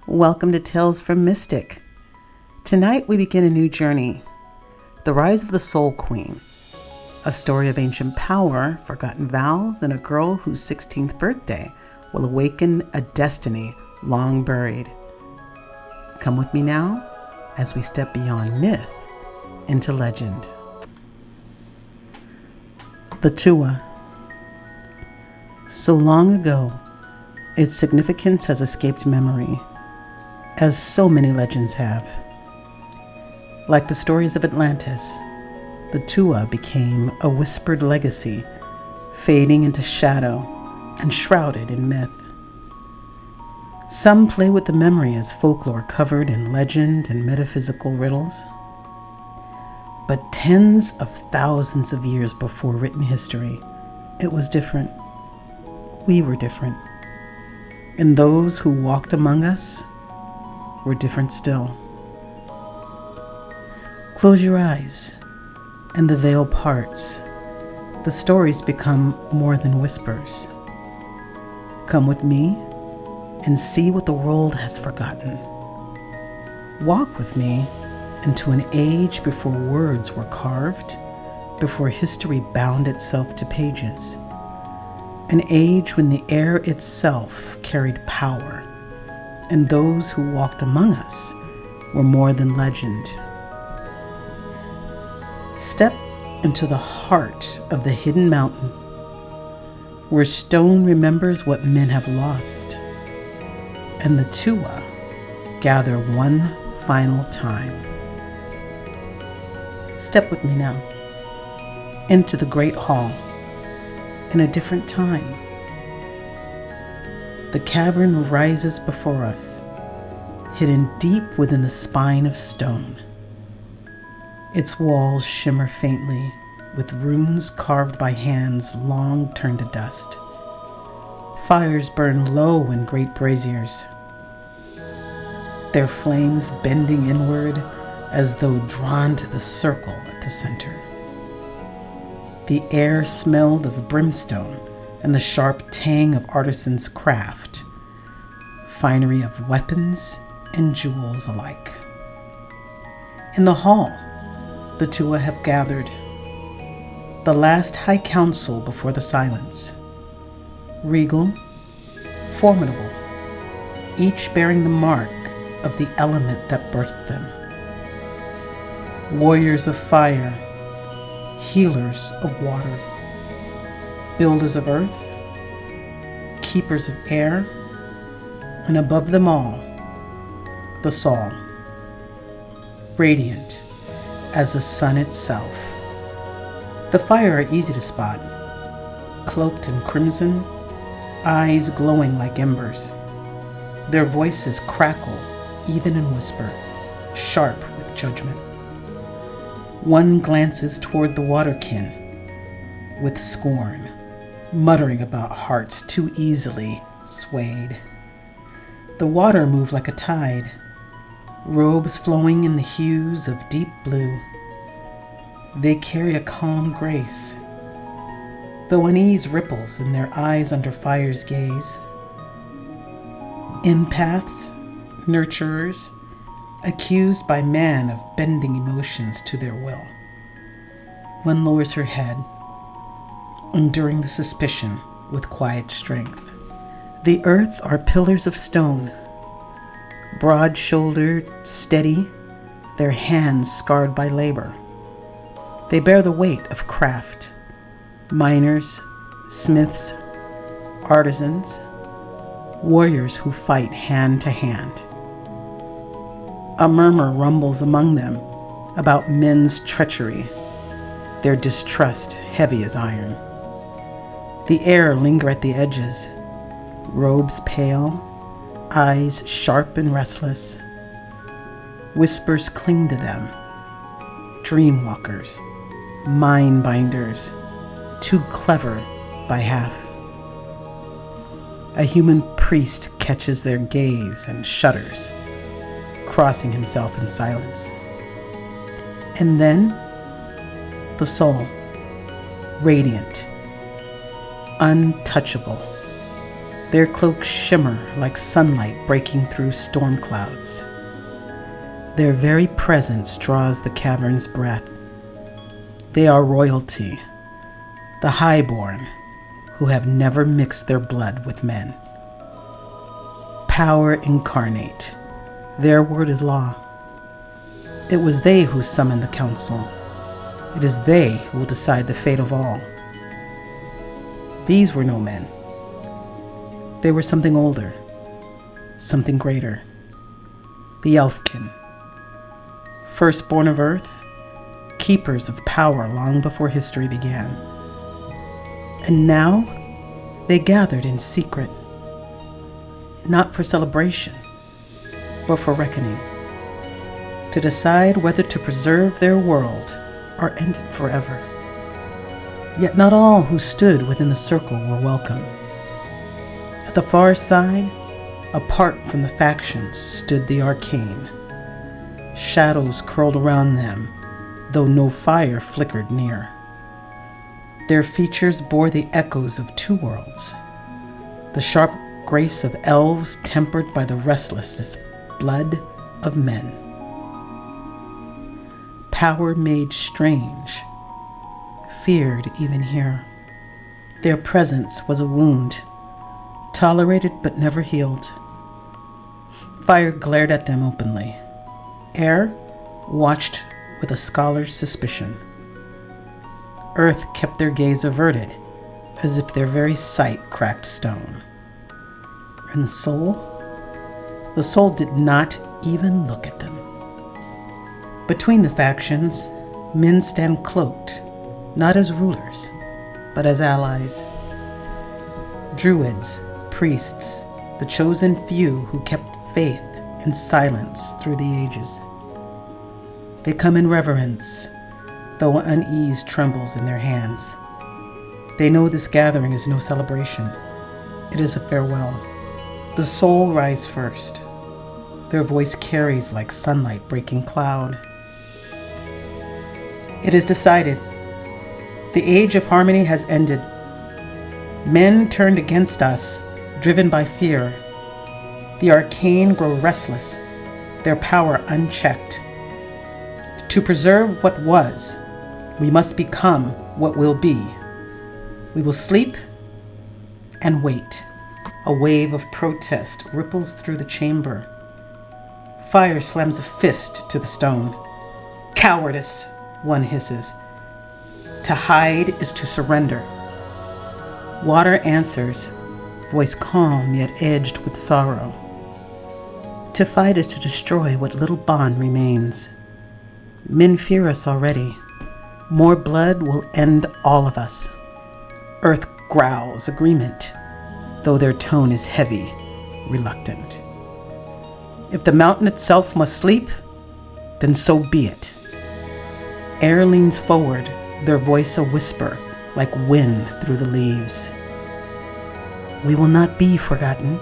Welcome to Tales from Mystic. Tonight we begin a new journey, the rise of the Soul Queen, a story of ancient power, forgotten vows, and a girl whose 16th birthday will awaken a destiny long buried. Come with me now as we step beyond myth into legend. The Tua. So long ago, its significance has escaped memory, as so many legends have. Like the stories of Atlantis, the Tua became a whispered legacy, fading into shadow and shrouded in myth. Some play with the memory as folklore covered in legend and metaphysical riddles. But tens of thousands of years before written history, it was different. We were different. And those who walked among us were different still. Close your eyes, and the veil parts. The stories become more than whispers. Come with me and see what the world has forgotten. Walk with me into an age before words were carved, before history bound itself to pages. An age when the air itself carried power, and those who walked among us were more than legend. Step into the heart of the hidden mountain, where stone remembers what men have lost, and the Tua gather one final time. Step with me now into the great hall in a different time. The cavern rises before us, hidden deep within the spine of stone. Its walls shimmer faintly with runes carved by hands long turned to dust. Fires burn low in great braziers, their flames bending inward as though drawn to the circle at the center. The air smelled of brimstone and the sharp tang of artisans' craft, finery of weapons and jewels alike. In the hall, the Tua have gathered, the last high council before the silence. Regal, formidable, each bearing the mark of the element that birthed them. Warriors of fire, healers of water, builders of earth, keepers of air, and above them all, the Soul, radiant as the sun itself. The fire are easy to spot, cloaked in crimson, eyes glowing like embers. Their voices crackle even in whisper, sharp with judgment. One glances toward the waterkin with scorn, muttering about hearts too easily swayed. The water moved like a tide, robes flowing in the hues of deep blue. They carry a calm grace, though unease ripples in their eyes under fire's gaze. Empaths, nurturers, accused by man of bending emotions to their will. One lowers her head, enduring the suspicion with quiet strength. The earth are pillars of stone, broad-shouldered, steady, their hands scarred by labor. They bear the weight of craft, miners, smiths, artisans, warriors who fight hand to hand. A murmur rumbles among them about men's treachery, their distrust heavy as iron. The air linger at the edges, robes pale, eyes sharp and restless. Whispers cling to them, dreamwalkers, mind-binders, too clever by half. A human priest catches their gaze and shudders, crossing himself in silence. And then, the soul, radiant, untouchable, Their cloaks shimmer like sunlight breaking through storm clouds. Their very presence draws the cavern's breath. They are royalty, the highborn, who have never mixed their blood with men. Power incarnate, their word is law. It was they who summoned the council. It is they who will decide the fate of all. These were no men. They were something older, something greater. The Elfkin, firstborn of Earth, keepers of power long before history began. And now they gathered in secret, not for celebration, but for reckoning, to decide whether to preserve their world or end it forever. Yet not all who stood within the circle were welcome. At the far side, apart from the factions, stood the Arcane. Shadows curled around them, though no fire flickered near. Their features bore the echoes of two worlds, the sharp grace of elves tempered by the restlessness blood of men. Power made strange, feared even here. Their presence was a wound, tolerated but never healed. Fire glared at them openly. Air watched with a scholar's suspicion. Earth kept their gaze averted, as if their very sight cracked stone. And the soul did not even look at them. Between the factions, men stand cloaked, not as rulers, but as allies. Druids, priests, the chosen few who kept faith in silence through the ages. They come in reverence, though unease trembles in their hands. They know this gathering is no celebration. It is a farewell. The soul rise first. Their voice carries like sunlight breaking cloud. It is decided. The age of harmony has ended. Men turned against us, driven by fear. The Arcane grow restless, their power unchecked. To preserve what was, we must become what will be. We will sleep and wait. A wave of protest ripples through the chamber. Fire slams a fist to the stone. Cowardice, one hisses. To hide is to surrender. Water answers, voice calm yet edged with sorrow. To fight is to destroy what little bond remains. Men fear us already. More blood will end all of us. Earth growls agreement, though their tone is heavy, reluctant. If the mountain itself must sleep, then so be it. Air leans forward, their voice a whisper, like wind through the leaves. We will not be forgotten.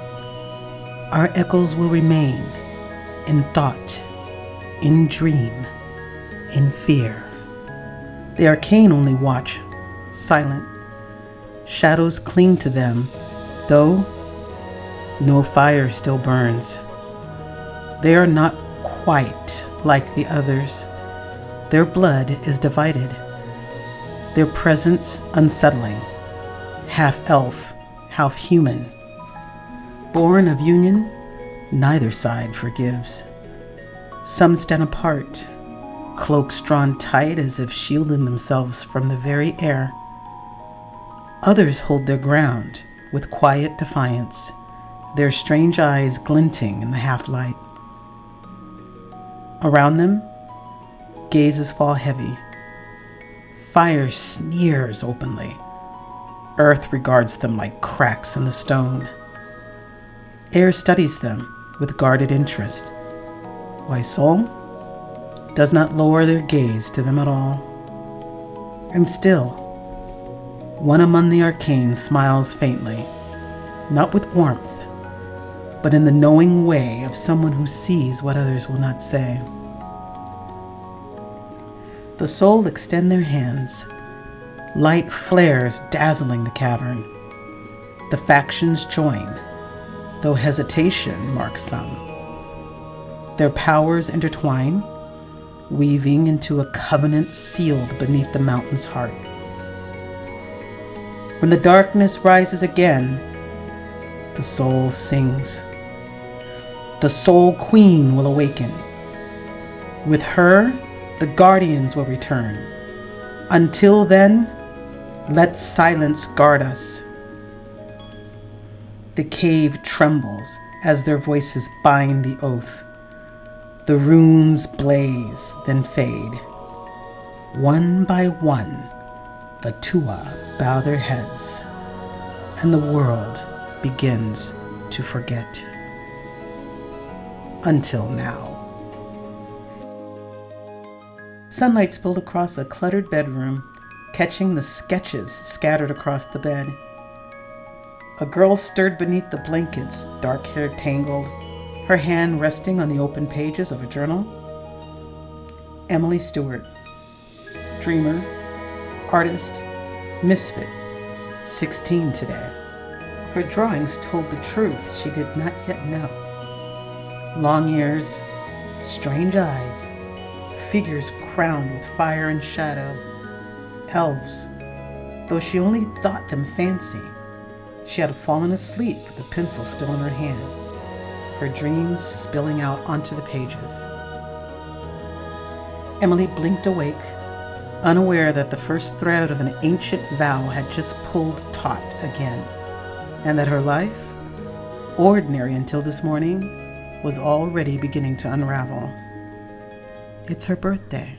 Our echoes will remain, in thought, in dream, in fear. The Arcane only watch, silent. Shadows cling to them, though no fire still burns. They are not quite like the others. Their blood is divided. Their presence unsettling. Half elf, half human. Born of union, neither side forgives. Some stand apart, cloaks drawn tight as if shielding themselves from the very air. Others hold their ground with quiet defiance, their strange eyes glinting in the half-light. Around them, gazes fall heavy. Fire sneers openly. Earth regards them like cracks in the stone. Air studies them with guarded interest. Why soul does not lower their gaze to them at all. And still, one among the Arcane smiles faintly, not with warmth, but in the knowing way of someone who sees what others will not say. The soul extend their hands. Light flares dazzling the cavern. The factions join, though hesitation marks some. Their powers intertwine, weaving into a covenant sealed beneath the mountain's heart. When the darkness rises again, the soul sings. The Soul Queen will awaken. With her, the guardians will return. Until then, let silence guard us. The cave trembles as their voices bind the oath. The runes blaze, then fade. One by one, the Tua bow their heads, and the world begins to forget. Until now. Sunlight spilled across a cluttered bedroom, catching the sketches scattered across the bed. A girl stirred beneath the blankets, dark hair tangled, her hand resting on the open pages of a journal. Emily Stewart, dreamer, artist, misfit, 16 today. Her drawings told the truth she did not yet know. Long ears, strange eyes, figures crowned with fire and shadow. Elves, though she only thought them fancy. She had fallen asleep with the pencil still in her hand, her dreams spilling out onto the pages. Emily blinked awake, unaware that the first thread of an ancient vow had just pulled taut again, and that her life, ordinary until this morning, was already beginning to unravel. It's her birthday.